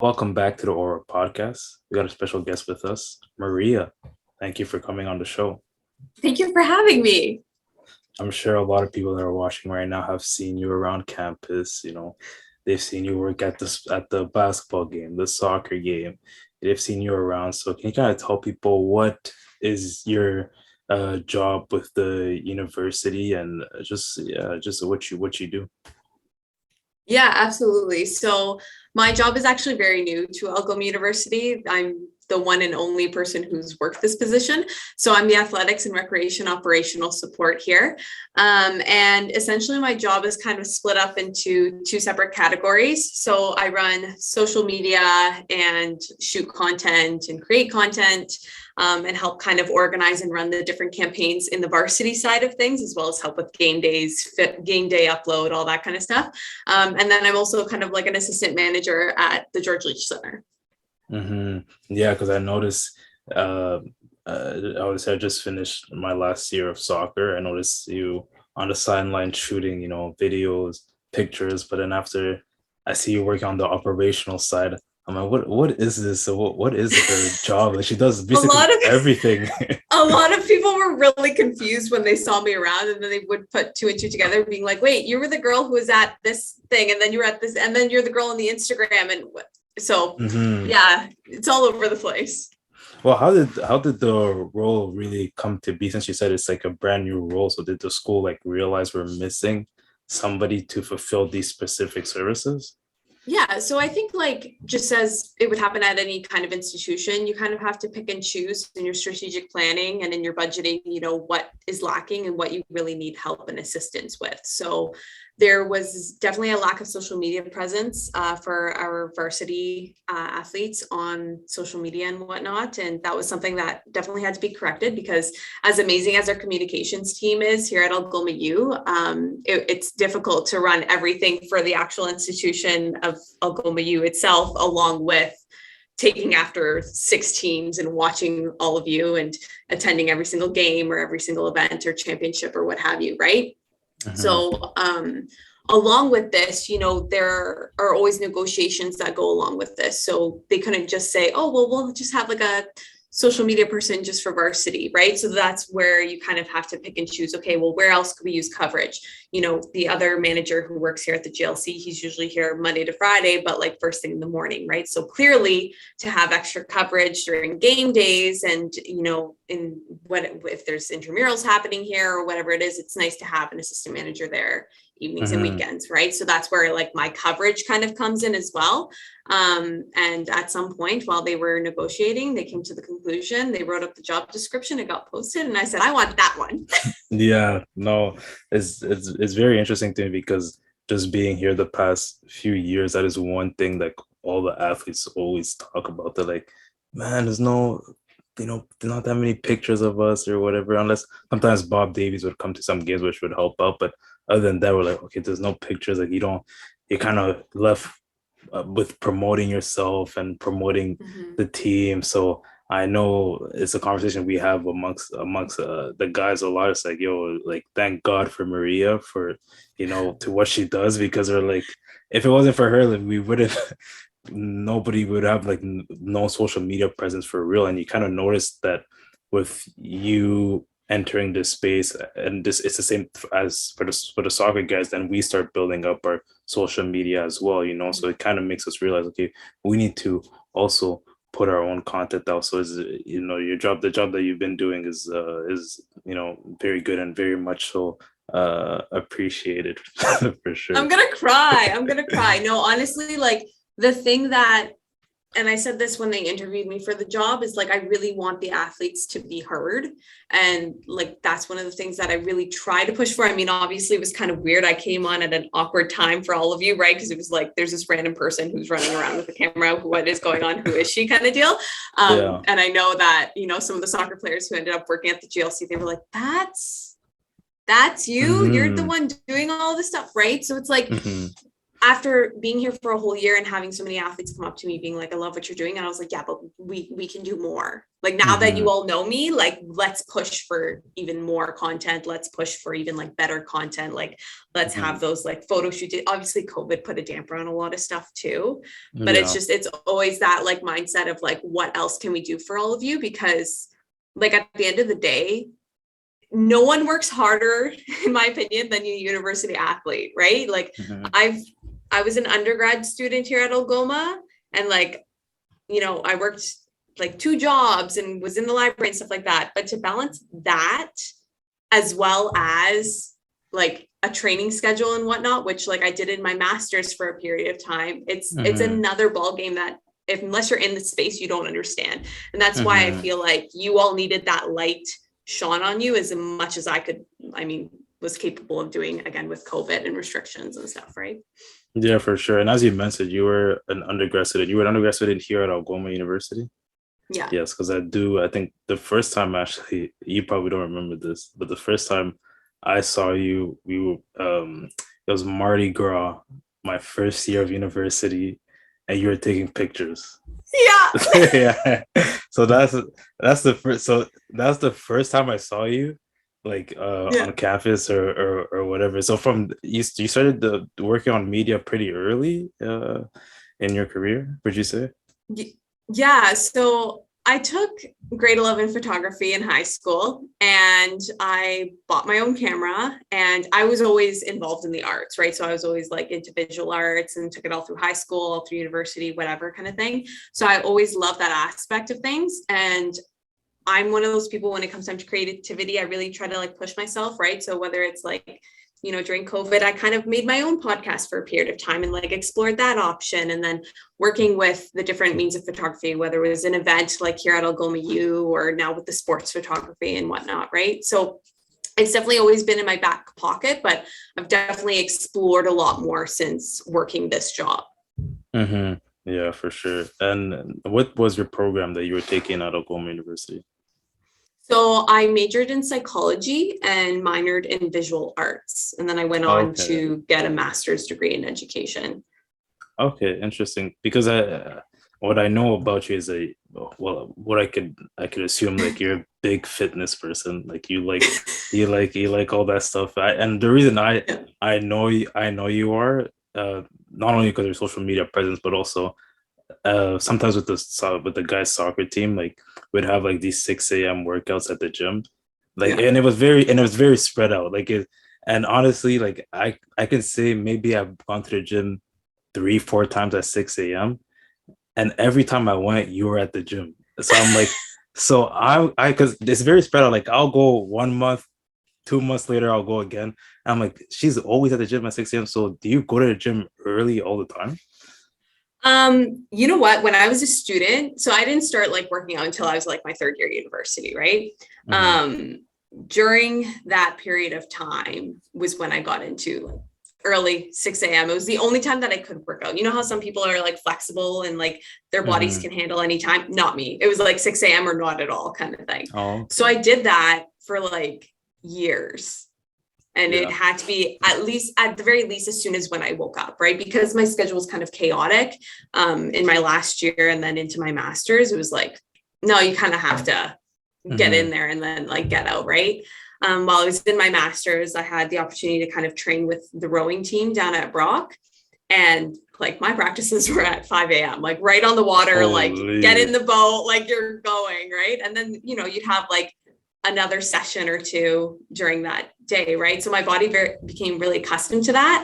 Welcome back to the Aura podcast. We got a special guest with us, Maria. Thank you for coming on the show. Thank you for having me. I'm sure a lot of people that are watching right now have seen you around campus. They've seen you work at the basketball game, the soccer game. They've seen you around. So can you kind of tell people what is your job with the university and just what you do? Yeah, absolutely. So my job is actually very new to Algoma University. I'm the one and only person who's worked this position. So I'm the athletics and recreation operational support here. And essentially my job is kind of split up into two separate categories. So I run social media and shoot content and create content. And help kind of organize and run the different campaigns in the varsity side of things, as well as help with game days, game day upload, all that kind of stuff. And then I'm also kind of like an assistant manager at the George Leach Center. Mm-hmm. Yeah, because I noticed, I just finished my last year of soccer. I noticed you on the sideline shooting, videos, pictures, but then after I see you working on the operational side, I'm like, what is this? So what is her job? Like she does basically everything. A lot of people were really confused when they saw me around, and then they would put two and two together, being like, wait, you were the girl who was at this thing, and then you were at this, and then you're the girl on the Instagram. And so yeah, it's all over the place. Well, how did the role really come to be, since you said it's like a brand new role? So did the school like realize we're missing somebody to fulfill these specific services? Yeah, so I think like just as it would happen at any kind of institution, you kind of have to pick and choose in your strategic planning and in your budgeting, what is lacking and what you really need help and assistance with. So there was definitely a lack of social media presence for our varsity athletes on social media and whatnot. And that was something that definitely had to be corrected, because as amazing as our communications team is here at Algoma U, it's difficult to run everything for the actual institution of Algoma U itself, along with taking after 6 teams and watching all of you and attending every single game or every single event or championship or what have you, right? So along with this, there are always negotiations that go along with this. So they couldn't just say, oh, well, we'll just have like a social media person just for varsity, right? So that's where you kind of have to pick and choose. Okay, well, where else could we use coverage? The other manager who works here at the GLC, he's usually here Monday to Friday, but like first thing in the morning, right? So clearly to have extra coverage during game days and, in if there's intramurals happening here or whatever it is, it's nice to have an assistant manager there evenings and weekends, right? So that's where like my coverage kind of comes in as well. And at some point while they were negotiating, they came to the conclusion, they wrote up the job description, it got posted, and I said, I want that one. Yeah, no, it's very interesting to me, because just being here the past few years, that is one thing like all the athletes always talk about. They're like, man, there's no, not that many pictures of us or whatever, unless sometimes Bob Davies would come to some games, which would help out. But other than that, we're like, okay, there's no pictures. Like you kind of left with promoting yourself and promoting the team. So I know it's a conversation we have amongst the guys a lot. It's like, yo, like thank God for Maria for to what she does, because they're like, if it wasn't for her, like we wouldn't. Nobody would have like no social media presence for real. And you kind of notice that with you entering this space, and this it's the same as for the soccer guys, then we start building up our social media as well, so it kind of makes us realize, okay, we need to also put our own content out. So is your job, the job that you've been doing is very good and very much so appreciated for sure. I'm gonna cry. No, honestly, like the thing that, and I said this when they interviewed me for the job, is like, I really want the athletes to be heard. And like, that's one of the things that I really try to push for. I mean, obviously it was kind of weird. I came on at an awkward time for all of you, right? Because it was like, there's this random person who's running around with a camera. What is going on? Who is she kind of deal? And I know that, some of the soccer players who ended up working at the GLC, they were like, that's you, you're the one doing all this stuff, right? So it's like, after being here for a whole year and having so many athletes come up to me being like, I love what you're doing. And I was like, yeah, but we can do more. Like now that Mm-hmm. you all know me, like let's push for even more content. Let's push for even like better content. Like let's Mm-hmm. have those like photo shoots. Obviously COVID put a damper on a lot of stuff too. But Yeah. it's always that like mindset of like, what else can we do for all of you? Because like at the end of the day, no one works harder, in my opinion, than a university athlete, right? Like Mm-hmm. I've I was an undergrad student here at Algoma, and like, I worked like two jobs and was in the library and stuff like that. But to balance that as well as like a training schedule and whatnot, which like I did in my master's for a period of time, it's Mm-hmm. another ball game that if unless you're in the space, you don't understand. And that's why I Mm-hmm. feel like you all needed that light shone on you as much as I could, I mean, was capable of doing again with COVID and restrictions and stuff, right? Yeah, for sure. And as you mentioned, you were an undergrad student. You were an undergrad student here at Algoma University. Yeah. Yes, because I do. I think the first time actually, you probably don't remember this, but the first time I saw you, we were it was Mardi Gras, my first year of university, and you were taking pictures. Yeah. Yeah. So that's the first time I saw you, like Yeah. on campus or whatever. So from you started working on media pretty early in your career, would you say? Yeah, so I took grade 11 photography in high school and I bought my own camera and I was always involved in the arts, right? So I was always like into visual arts and took it all through high school, all through university, whatever kind of thing. So I always loved that aspect of things. And I'm one of those people when it comes time to creativity, I really try to like push myself, right? So whether it's like, during COVID, I kind of made my own podcast for a period of time and like explored that option. And then working with the different means of photography, whether it was an event like here at Algoma U or now with the sports photography and whatnot, right? So it's definitely always been in my back pocket, but I've definitely explored a lot more since working this job. Mm-hmm. Yeah, for sure. And what was your program that you were taking at Oklahoma University? So I majored in psychology and minored in visual arts. And then I went on Okay. to get a master's degree in education. Okay, interesting. Because what I know about you is what I could assume like you're a big fitness person. Like you like all that stuff. And the reason Yeah. I know you are not only because of your social media presence, but also sometimes with the guys soccer team, like we'd have like these 6 a.m. workouts at the gym, like Yeah. and it was very spread out, like it. And honestly, like I can say maybe I've gone to the gym 3 4 times at 6 a.m. and every time I went, you were at the gym. So I'm like, so I because it's very spread out. Like I'll go 1 month, 2 months later, I'll go again. I'm like, she's always at the gym at 6 a.m. So do you go to the gym early all the time? You know what? When I was a student, so I didn't start like working out until I was like my third year university, right? Mm-hmm. Um, During that period of time was when I got into like early 6 a.m. It was the only time that I could work out. You know how some people are like flexible and like their bodies Mm-hmm. can handle any time? Not me. It was like 6 a.m. or not at all kind of thing. Oh, So okay. I did that for like years and it Yeah. had to be at the very least as soon as when I woke up, right? Because my schedule was kind of chaotic in my last year and then into my master's. It was like, no, you kind of have to get Mm-hmm. in there and then like get out, right? While I was in my master's, I had the opportunity to kind of train with the rowing team down at Brock. And like my practices were at 5 a.m., like right on the water, like get in Holy. the boat, like you're going, right? And then, you'd have like another session or two during that day, right? So my body became really accustomed to that.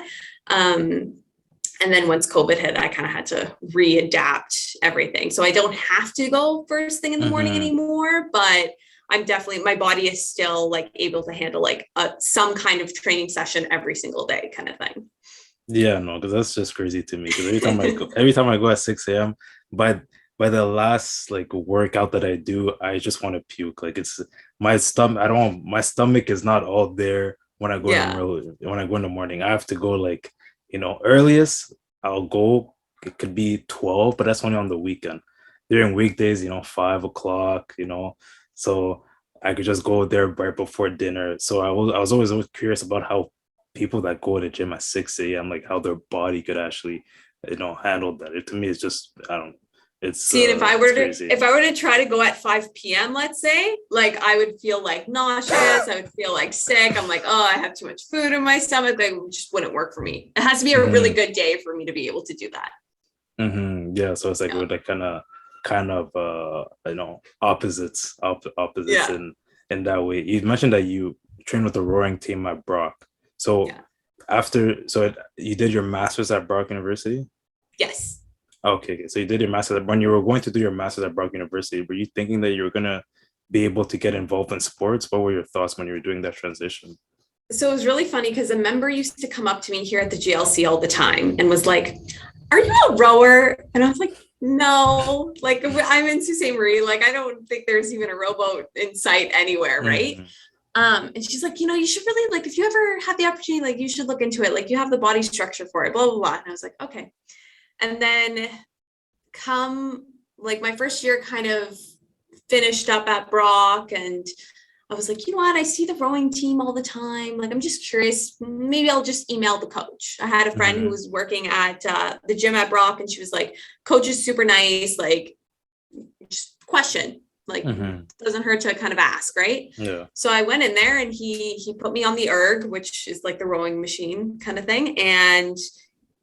And then once COVID hit, I kind of had to readapt everything. So I don't have to go first thing in the morning Mm-hmm. anymore, but I'm definitely, my body is still like able to handle like some kind of training session every single day kind of thing. Yeah, no, because that's just crazy to me. Because every time I go at 6 a.m., by by the last like workout that I do, I just want to puke. Like it's my stomach is not all there Yeah. when I go in the morning. I have to go like, earliest I'll go, it could be 12, but that's only on the weekend. During weekdays, 5 o'clock, so I could just go there right before dinner. So I was always curious about how people that go to the gym at 6 a.m., like how their body could actually, handle that. To me, it's just, I don't, See, and it's crazy. if I were to try to go at 5 p.m., let's say, like I would feel like nauseous, I would feel like sick. I'm like, oh, I have too much food in my stomach. Like, it just wouldn't work for me. It has to be a really Hmm. good day for me to be able to do that. Yeah, so it's like Yeah. we're like kind of opposites Yeah. in that way. You mentioned that you trained with the rowing team at Brock. So Yeah. you did your master's at Brock University? Yes. Okay, so you did your master's. When you were going to do your master's at Brock University, were you thinking that you were gonna be able to get involved in sports? What were your thoughts when you were doing that transition? So it was really funny because a member used to come up to me here at the GLC all the time and was like, are you a rower? And I was like, no, like I'm in Sault Ste. Marie. Like, I don't think there's even a rowboat in sight anywhere, right? Mhm. And she's like, you should really, like, if you ever have the opportunity, like, you should look into it. Like, you have the body structure for it, blah, blah, blah. And I was like, okay. And then come like my first year kind of finished up at Brock, and I was like, you know what? I see the rowing team all the time. Like, I'm just curious. Maybe I'll just email the coach. I had a friend who Mhm. was working at the gym at Brock, and she was like, coach is super nice. Like, just question. Like, Mhm. doesn't hurt to kind of ask, right? Yeah. So I went in there, and he put me on the erg, which is like the rowing machine kind of thing. And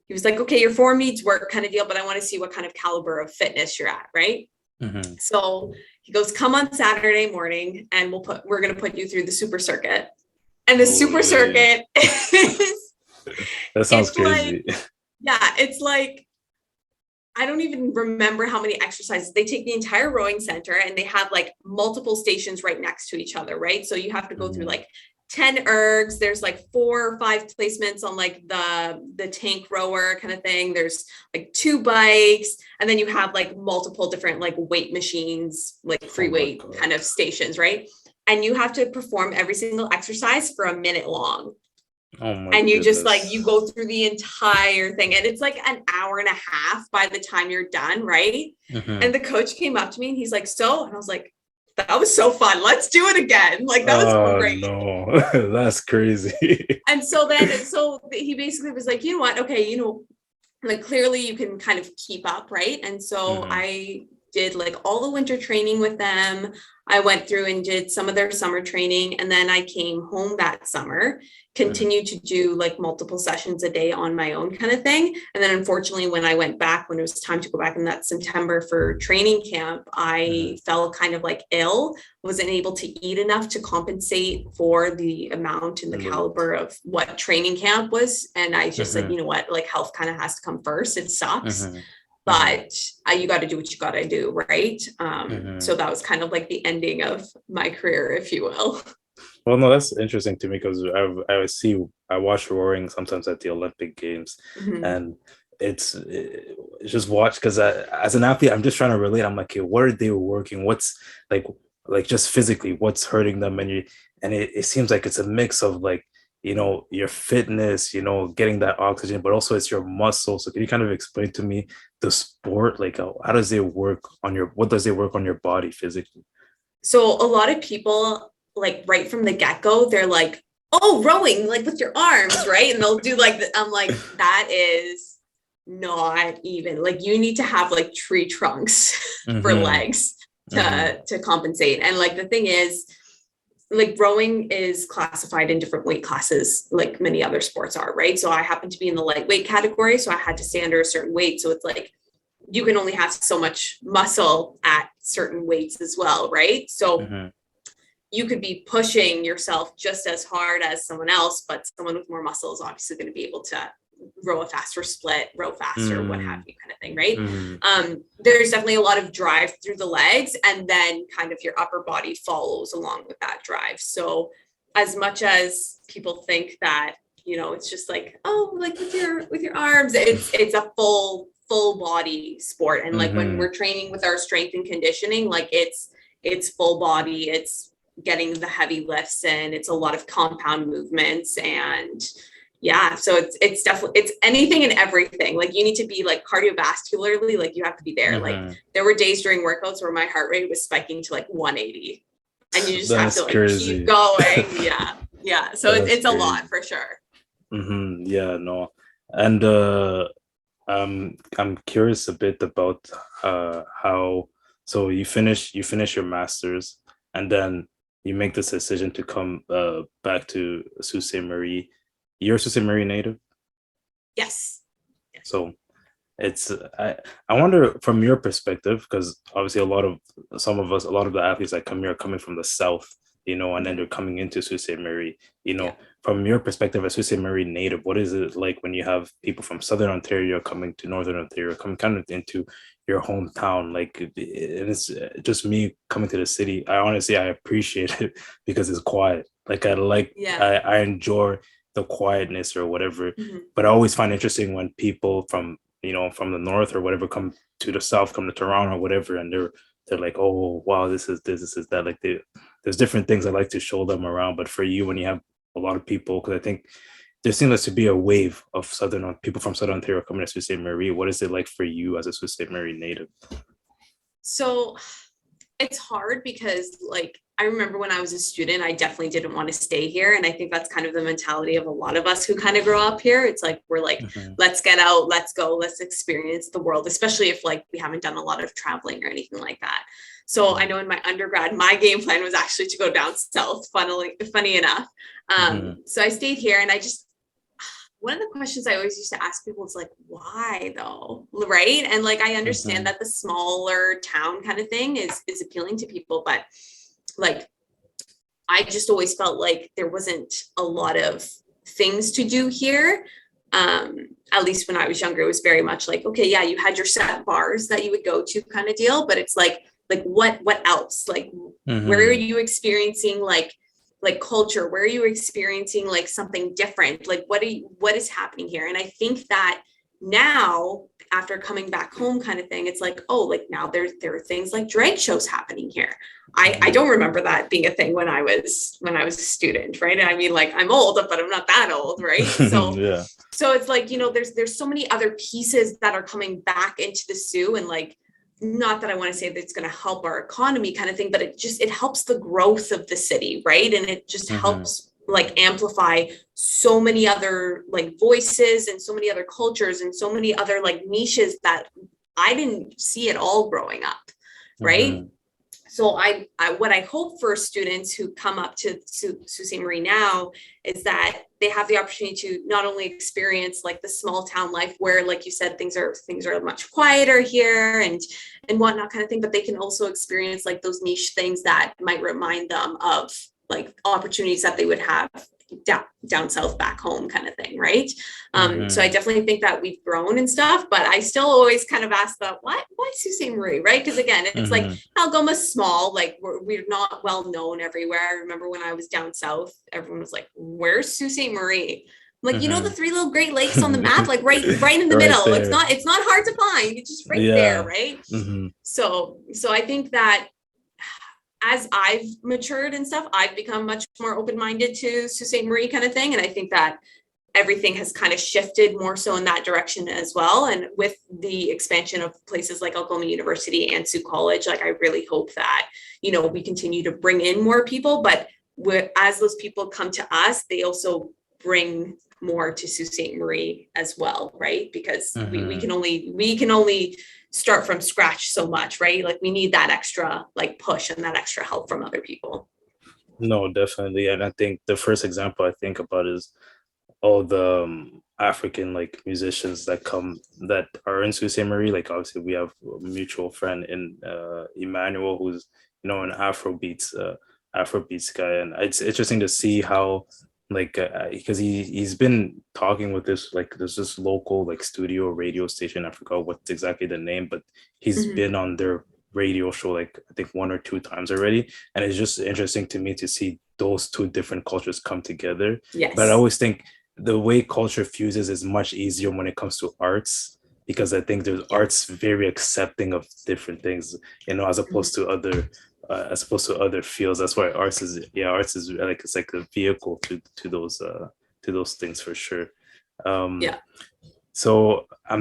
he was like, okay, your form needs work kind of deal, but I want to see what kind of caliber of fitness you're at, right? Mhm. So he goes, come on Saturday morning and we're going to put you through the super circuit. And the super Holy, circuit is, that sounds it's like, crazy. yeah, it's like, I don't even remember how many exercises. They take the entire rowing center and they have like multiple stations right next to each other, right? So you have to go through Mhm. like 10 ergs. There's like 4 or 5 placements on like the tank rower kind of thing. There's like 2 bikes, and then you have like multiple different like weight machines, like Oh free my weight God. kind of stations, right? And you have to perform every single exercise for a minute long, Oh my and you just like you goodness. go through the entire thing, and it's like an hour and a half by the time you're done, right? And Mhm. the coach came up to me and he's like, so, and I was like, that was so fun, let's do it again, like that was Oh great. no, that's crazy. And so he basically was like, you know what, okay, like clearly you can kind of keep up, right? And so Mhm. I did like all the winter training with them. I went through and did some of their summer training, and then I came home that summer, Mhm. continued to do like multiple sessions a day on my own kind of thing. And then unfortunately, when I went back, when it was time to go back in that September for training camp, I Mhm. fell kind of like ill, wasn't able to eat enough to compensate for the amount and the Look. caliber of what training camp was. And I just said, you Mhm. know what, like health kind of has to come first. It sucks, Mhm. Mhm. but you got to do what you got to do, right? So Mhm. that was kind of like the ending of my career, if you will. Well, no, that's interesting to me because I watch rowing sometimes at the Olympic Games, Mhm. and it's just watch because as an athlete, I'm just trying to relate. I'm like, okay, what are they working? What's like just physically, what's hurting them? And it seems like it's a mix of like your fitness, getting that oxygen, but also it's your muscle. So can you kind of explain to me the sport, like how does it work on your what does it work on your body physically? So a lot of people, like right from the get-go, they're like, oh, rowing, like with your arms, right? And they'll do like I'm like, that is not even like, you need to have like tree trunks for Mm-hmm. legs Mm-hmm. to compensate. And like the thing is, like rowing is classified in different weight classes like many other sports are, right? So I happen to be in the lightweight category, so I had to stay under a certain weight. So it's like you can only have so much muscle at certain weights as well, right? So Mm-hmm. you could be pushing yourself just as hard as someone else, but someone with more muscle is obviously going to be able to row a faster split, row faster, what have you, kind of thing, right? Mm-hmm. There's definitely a lot of drive through the legs, and then kind of your upper body follows along with that drive. So as much as people think that, it's just like, oh, like with your arms, it's a full body sport. And like when Mm-hmm. we're training with our strength and conditioning, like it's full body, it's getting the heavy lifts in, it's a lot of compound movements. And yeah, so it's definitely, it's anything and everything. Like you need to be like cardiovascularly, like you have to be there. Like Mm-hmm. there were days during workouts where my heart rate was spiking to like 180, and you just have That's to like keep crazy. going. Yeah, so That's it's a lot crazy. for sure. Yeah, no. And I'm curious a bit about how so you finish your master's and then you make this decision to come back to Sault Ste. Marie. You're a Sault Ste. Marie native, Yes. Yes. so it's I wonder from your perspective because obviously a lot of the athletes that come here are coming from the south, and then Mhm. they're coming into Sault Ste. Marie. Yeah. From your perspective as Sault Ste. Marie native, what is it like when you have people from Southern Ontario coming to Northern Ontario, coming kind of into your hometown? Like, and it's just me coming to the city. I appreciate it because it's quiet. Like Yeah. I enjoy the quietness or whatever, Mhm. but I always find interesting when people from the north or whatever come to the south, come to Toronto or whatever, and they're like, oh wow, this is that. Like there's different things I like to show them around. But for you, when you have a lot of people, because I think there seems to be a wave of southern people from Southern Ontario coming to Sault Ste. Marie. What is it like for you as a Sault Ste. Marie native? So it's hard because like I remember when I was a student, I definitely didn't want to stay here. And I think that's kind of the mentality of a lot of us who kind of grow up here. It's like we're like, Mm-hmm. let's get out, let's go, let's experience the world, especially if like we haven't done a lot of traveling or anything like that. So I know in my undergrad, my game plan was actually to go down south, funny enough. Mm-hmm. So I stayed here and I just one of the questions I always used to ask people is like, why though? Right. And like I understand Mm-hmm. that the smaller town kind of thing is appealing to people, but like I just always felt like there wasn't a lot of things to do here. At least when I was younger, it was very much like, okay, yeah, you had your set bars that you would go to kind of deal, but it's like what else? Like where are Mm-hmm. you experiencing like culture? Where are you experiencing like something different? Like what is happening here? And I think that now after coming back home kind of thing, it's like, oh, like now there are things like drag shows happening here. I Mm-hmm. don't remember that being a thing when I was a student, right? I mean, like I'm old, but I'm not that old, right? So Yeah. so it's like, there's so many other pieces that are coming back into the Sioux, and like not that I want to say that it's going to help our economy kind of thing, but it helps the growth of the city, right? And it just Mm-hmm. helps like amplify so many other like voices and so many other cultures and so many other like niches that I didn't see at all growing up, right? Mm-hmm. So I what I hope for students who come up to Sault Ste. Marie now is that they have the opportunity to not only experience like the small town life where, like you said, things are much quieter here and whatnot kind of thing, but they can also experience like those niche things that might remind them of like opportunities that they would have down south back home kind of thing, right? So I Mm-hmm. definitely think that we've grown and stuff, but I still always kind of ask the why Sault Ste. Marie, right? Because again, it's like Mm-hmm. Algoma's small, like we're not well known everywhere. I remember when I was down south, everyone was like, where's Sault Ste. Marie? I'm like, the three little Great Lakes on the map, like right in the Right middle. It's there. not hard to find. It's just right there, Yeah. right? Mm-hmm. So I think that as I've matured and stuff, I've become much more open-minded to Sault Ste. Marie kind of thing. And I think that everything has kind of shifted more so in that direction as well. And with the expansion of places like Algoma University and Sioux College, like I really hope that, we continue to bring in more people, but as those people come to us, they also bring more to Sault Ste. Marie as well, right? Because we Mm-hmm. can only start from scratch so much, right? Like we need that extra like push and that extra help from other people. No, definitely. And I think the first example I think about is all the African like musicians that are in Sault Ste. Marie. Like obviously we have a mutual friend in Emmanuel who's an Afrobeats guy, and it's interesting to see how like because he's been talking with this like there's this local like studio radio station. I forgot what's exactly the name, but he's Mhm. been on their radio show like I think one or two times already, and it's just interesting to me to see those two different cultures come together. But I Yes. always think the way culture fuses is much easier when it comes to arts because I think there's Yeah. arts very accepting of different things, Mhm. as opposed to other fields. That's why arts is like it's like a vehicle to those things for sure. Um, Yeah. so I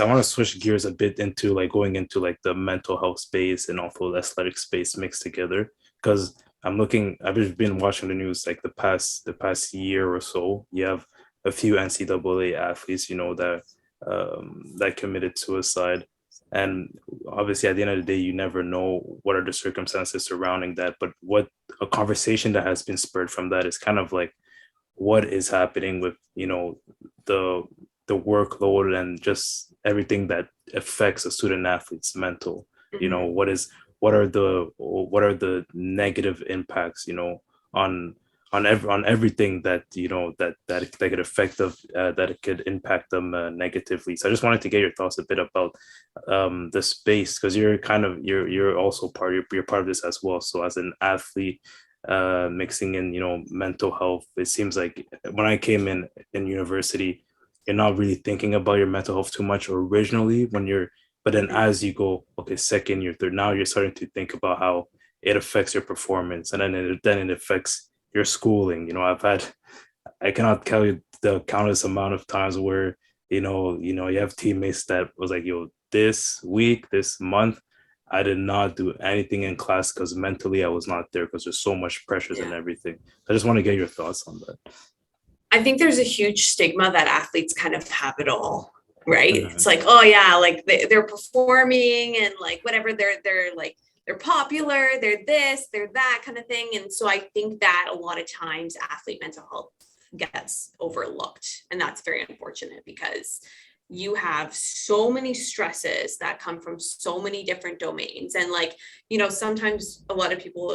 want to switch gears a bit into like going into like the mental health space and also the athletic space mixed together because I'm looking. I've just been watching the news like the past year or so. You have a few NCAA athletes, that committed suicide, and obviously at the end of the day, you never know what are the circumstances surrounding that. But what a conversation that has been spurred from that is kind of like what is happening with the the workload and just everything that affects a student athlete's mental. Mhm. What are the negative impacts on on everything that that could affect them, that it could impact them negatively. So I just wanted to get your thoughts a bit about the space, because you're also you're part of this as well. So as an athlete, mixing in mental health, it seems like when I came in university, you're not really thinking about your mental health too much originally when you're, but then Mhm. as you go, okay, second year, third, now you're starting to think about how it affects your performance, and then it affects your schooling. I cannot tell you the countless amount of times where you have teammates that was like, yo, this week, this month, I did not do anything in class because mentally I was not there because there's so much pressures and Yeah. everything. I just want to get your thoughts on that. I think there's a huge stigma that athletes kind of have it all, right? It's Mhm, like, oh yeah, like they're performing and like whatever, they're like they're popular, they're this, they're that kind of thing. And so I think that a lot of times athlete mental health gets overlooked. And that's very unfortunate because you have so many stresses that come from so many different domains. And like, sometimes a lot of people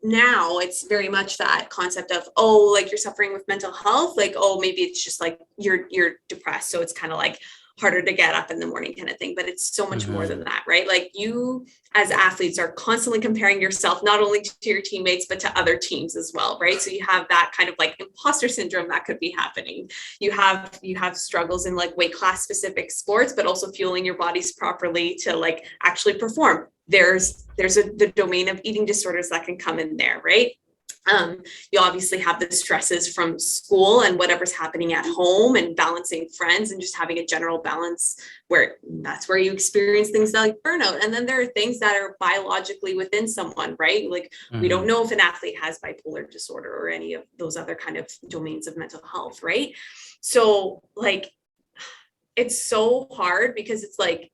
now it's very much that concept of, oh, like you're suffering with mental health, like, oh, maybe it's just like you're depressed, so it's kind of like harder to get up in the morning kind of thing, but it's so much more than mhm, that, right? Like you as athletes are constantly comparing yourself not only to your teammates but to other teams as well, right? So you have that kind of like imposter syndrome that could be happening. You have struggles in like weight class specific sports, but also fueling your bodies properly to like actually perform. The domain of eating disorders that can come in there, right? um, you obviously have the stresses from school and whatever's happening at home and balancing friends and just having a general balance where that's where you experience things like burnout. And then there are things that are biologically within someone, right? Like we don't mhm. know if an athlete has bipolar disorder or any of those other kind of domains of mental health, right? So like it's so hard because it's like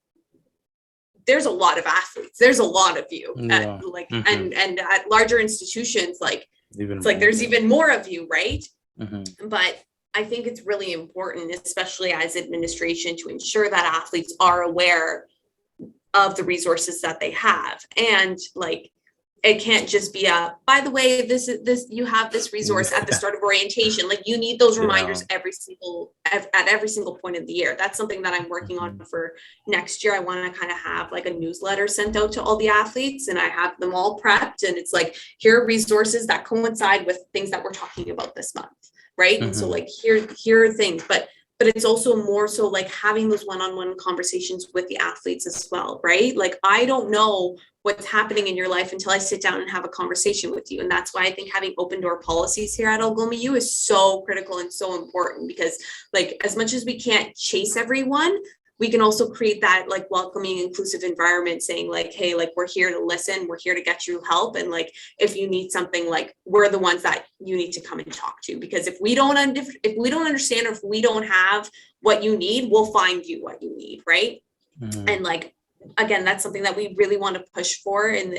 there's a lot of athletes, there's a lot of you at Yeah. like Mhm. and at larger institutions, like Even it's like more. there's Yeah. even more of you, right? Mhm. But I think it's really important, especially as administration, to ensure that athletes are aware of the resources that they have. And like it can't just be a, by the way, this is this, you have this resource at the Yeah. start of orientation. Like you need those Yeah. reminders at every single point of the year. That's something that I'm working on Mhm. for next year. I want to kind of have like a newsletter sent out to all the athletes and I have them all prepped, and it's like here are resources that coincide with things that we're talking about this month, right? And so Mhm. like here are things, but it's also more so like having those one-on-one conversations with the athletes as well, right? Like I don't know what's happening in your life until I sit down and have a conversation with you. And that's why I think having open door policies here at Algoma U is so critical and so important, because like as much as we can't chase everyone, we can also create that like welcoming, inclusive environment saying like, hey, like we're here to listen, we're here to get you help. And like if you need something, like we're the ones that you need to come and talk to, because if we don't understand, or if we don't have what you need, we'll find you what you need, right? Mhm. And like again, that's something that we really want to push for in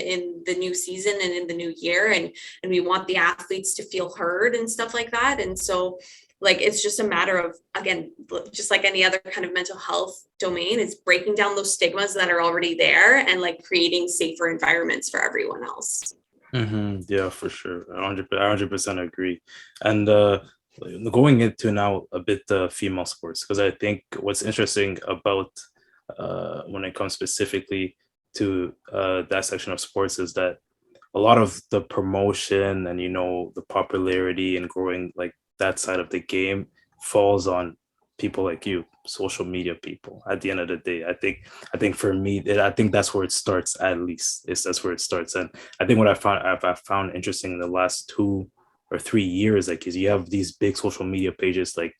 the new season and in the new year. And we want the athletes to feel heard and stuff like that. And so like it's just a matter of, again, just like any other kind of mental health domain, it's breaking down those stigmas that are already there and like creating safer environments for everyone else. Yeah, for sure. 100% agree. And going into now a bit female sports, because I think what's interesting about when it comes specifically to that section of sports is that a lot of the promotion and the popularity and growing like that side of the game falls on people like you, social media people. At the end of the day, I think for me, I think that's where it starts. At least is that's where it starts. And I think what I found interesting in the last 2 or 3 years, like, is you have these big social media pages like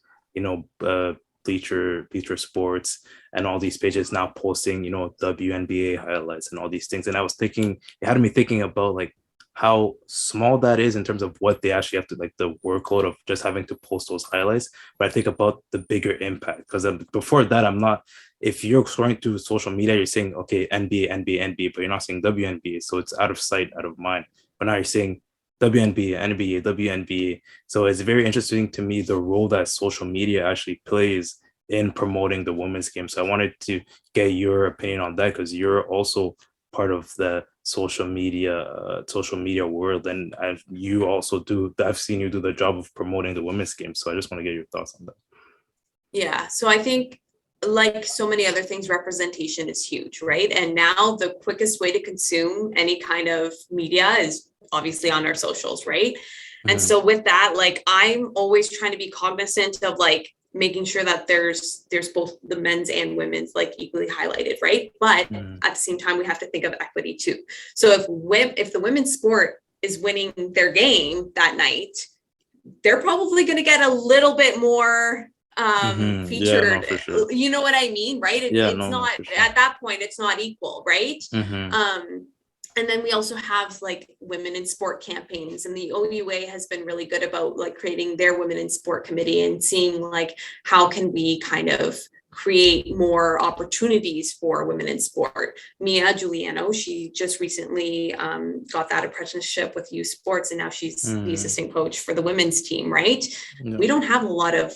Bleacher Sports, and all these pages now posting WNBA highlights and all these things. And I was thinking, it had me thinking about like how small that is in terms of what they actually have to, like the workload of just having to post those highlights. But I think about the bigger impact, because before that, I'm not, if you're scrolling through social media, you're saying, okay, NBA, NBA, NBA, but you're not saying WNBA. So it's out of sight, out of mind. But now you're saying WNBA, NBA, WNBA. So it's very interesting to me the role that social media actually plays in promoting the women's game. So I wanted to get your opinion on that, because you're also part of the social media world, and you also do, I've seen you do the job of promoting the women's game. So I just want to get your thoughts on that. Yeah. So I think, like so many other things, representation is huge, right? And now the quickest way to consume any kind of media is obviously on our socials, right? And Mm-hmm. so with that, like I'm always trying to be cognizant of like making sure that there's both the men's and women's like equally highlighted, right? But Mm-hmm. at the same time, we have to think of equity too. So if the women's sport is winning their game that night, they're probably going to get a little bit more Mm-hmm. Yeah, no, featured. for sure. You know what I mean, right? Yeah, It's no, no, not, for sure. at that point it's not equal, right? Mm-hmm. And then we also have like women in sport campaigns, and the OUA has been really good about like creating their women in sport committee and seeing like how can we kind of create more opportunities for women in sport. Mia Giuliano, she just recently got that apprenticeship with U Sports, and now she's the Mm-hmm. assistant coach for the women's team, right? Yeah. We don't have a lot of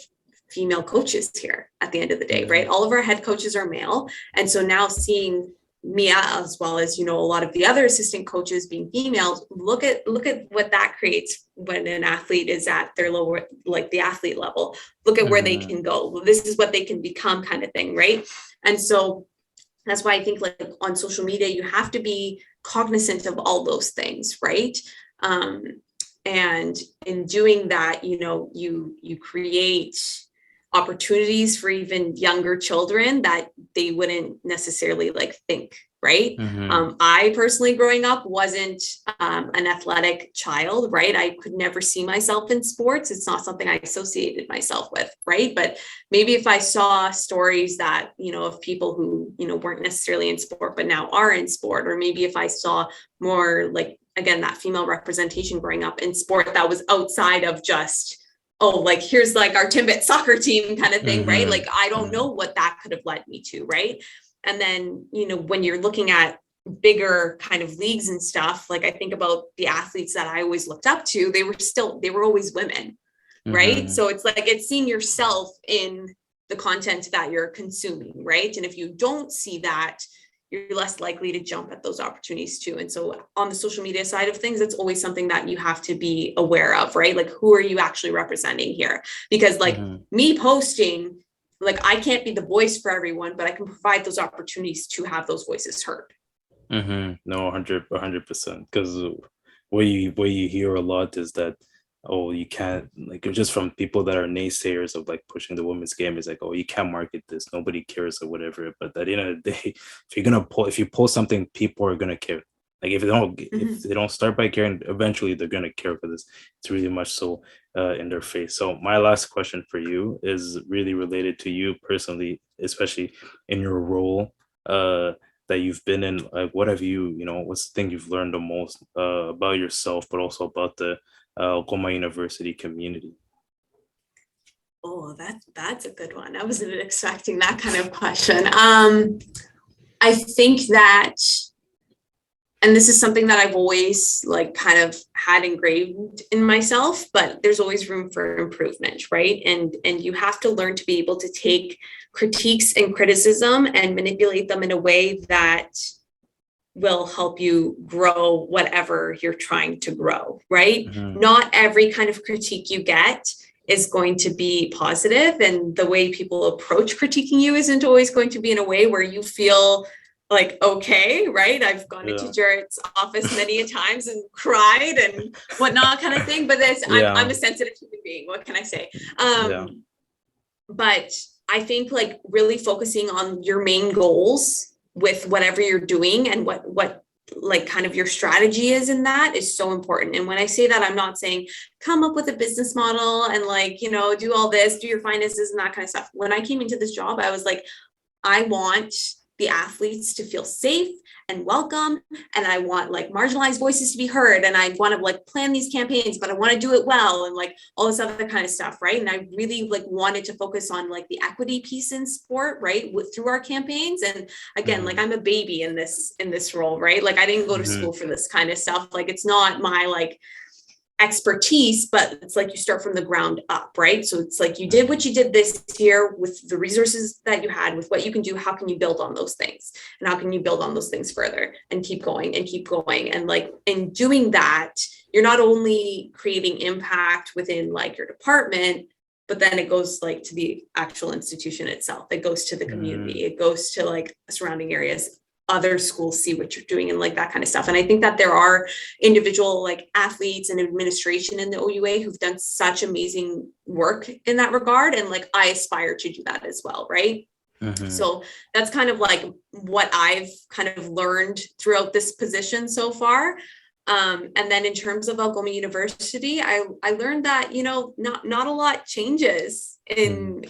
female coaches here at the end of the day, Yeah. right? All of our head coaches are male. And so now seeing Mia, as well as, you know, a lot of the other assistant coaches being females, look at what that creates when an athlete is at their lower, like the athlete level. Look at where they Mm-hmm. can go. This is what they can become, kind of thing, right? And so that's why I think like on social media, you have to be cognizant of all those things, right? Um, and in doing that, you know, you create opportunities for even younger children that they wouldn't necessarily like think, right? Mm-hmm. I personally, growing up, wasn't an athletic child, right? I could never see myself in sports. It's not something I associated myself with, right? But maybe if I saw stories that, you know, of people who, you know, weren't necessarily in sport, but now are in sport, or maybe if I saw more like, again, that female representation growing up in sport that was outside of just, oh, like here's like our Timbit soccer team kind of thing, right? Mm-hmm. Like I don't Mm-hmm. know what that could have led me to, right? And then, you know, when you're looking at bigger kind of leagues and stuff, like I think about the athletes that I always looked up to, they were always women, right? Mm-hmm. So it's like it's seeing yourself in the content that you're consuming, right? And if you don't see that, you're less likely to jump at those opportunities too. And so on the social media side of things, it's always something that you have to be aware of, right? Like who are you actually representing here? Because like Mm-hmm. me posting, like I can't be the voice for everyone, but I can provide those opportunities to have those voices heard. Mm-hmm. No, 100%. Because what you hear a lot is that, oh, you can't, like, just from people that are naysayers of like pushing the women's game, is like, oh, you can't market this, nobody cares or whatever. But at the end of the day, if you post something, people are gonna care. Like if Mm-hmm. they don't start by caring, eventually they're gonna care, because it's really much so in their face. So my last question for you is really related to you personally, especially in your role. That you've been in, like what have what's the thing you've learned the most about yourself, but also about the Algoma University community? Oh, that's a good one. I wasn't expecting that kind of question. I think that, and this is something that I've always like kind of had engraved in myself, but there's always room for improvement, right? And you have to learn to be able to take critiques and criticism and manipulate them in a way that will help you grow whatever you're trying to grow, right? Mm-hmm. Not every kind of critique you get is going to be positive, and the way people approach critiquing you isn't always going to be in a way where you feel like okay, right? I've gone into Yeah. Jarrett's office many a times and cried and whatnot, kind of thing. But this, I'm Yeah. a sensitive human being. What can I say? Yeah. But I think like really focusing on your main goals with whatever you're doing and what like kind of your strategy is in that is so important. And when I say that, I'm not saying come up with a business model and like, you know, do all this, do your finances and that kind of stuff. When I came into this job, I was like, I want the athletes to feel safe and welcome, and I want like marginalized voices to be heard, and I want to like plan these campaigns, but I want to do it well, and like all this other kind of stuff, right? And I really like wanted to focus on like the equity piece in sport, right, through our campaigns. And again, like I'm a baby in this role, right? Like I didn't go to school for this kind of stuff. Like it's not my like expertise, but it's like you start from the ground up, right? So it's like you did what you did this year with the resources that you had, with what you can do. How can you build on those things, and how can you build on those things further and keep going and keep going? And like in doing that, you're not only creating impact within like your department, but then it goes like to the actual institution itself. It goes to the community. It goes to like surrounding areas. Other schools see what you're doing and like that kind of stuff. And I think that there are individual like athletes and administration in the OUA who've done such amazing work in that regard. And like, I aspire to do that as well. Right. So that's kind of like what I've kind of learned throughout this position so far. And then in terms of Algoma University, I learned that, you know, not a lot changes in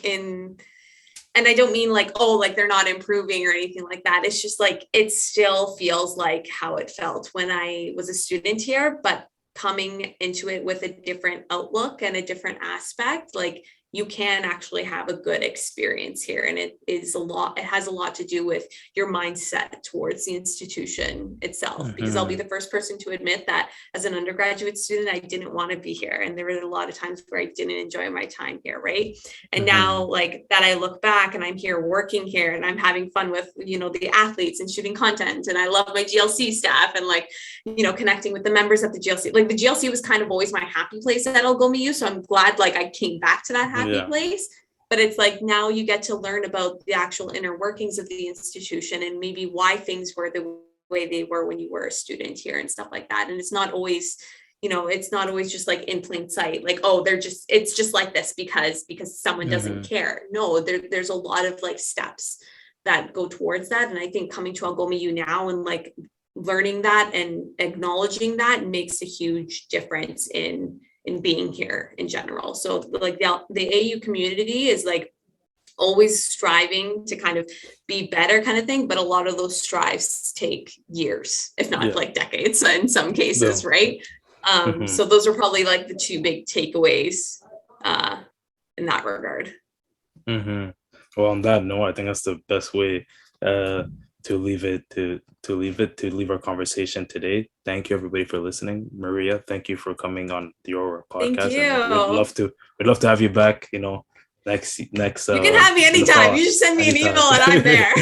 and I don't mean like, oh, like they're not improving or anything like that. It's just like, it still feels like how it felt when I was a student here, but coming into it with a different outlook and a different aspect, like you can actually have a good experience here. And it has a lot to do with your mindset towards the institution itself, because I'll be the first person to admit that as an undergraduate student, I didn't want to be here. And there were a lot of times where I didn't enjoy my time here, right? And now like that I look back and I'm here working here and I'm having fun with, you know, the athletes and shooting content. And I love my GLC staff and like, you know, connecting with the members of the GLC. Like the GLC was kind of always my happy place at Algoma U. So I'm glad like I came back to that happy place. But it's like now you get to learn about the actual inner workings of the institution and maybe why things were the way they were when you were a student here and stuff like that. And it's not always, you know, it's not always just like in plain sight, like, oh, it's just like this because someone doesn't care. No, there's a lot of like steps that go towards that. And I think coming to Algoma U now and like learning that and acknowledging that makes a huge difference in being here in general. So like the AU community is like always striving to kind of be better kind of thing, but a lot of those strives take years, if not like decades in some cases, right? So those are probably like the two big takeaways in that regard. Well, on that note, I think that's the best way to leave our conversation today. Thank you everybody for listening. Maria, thank you for coming on your podcast. Thank you. And we'd love to have you back, you know, next you can have me anytime. You just send me an email and I'm there.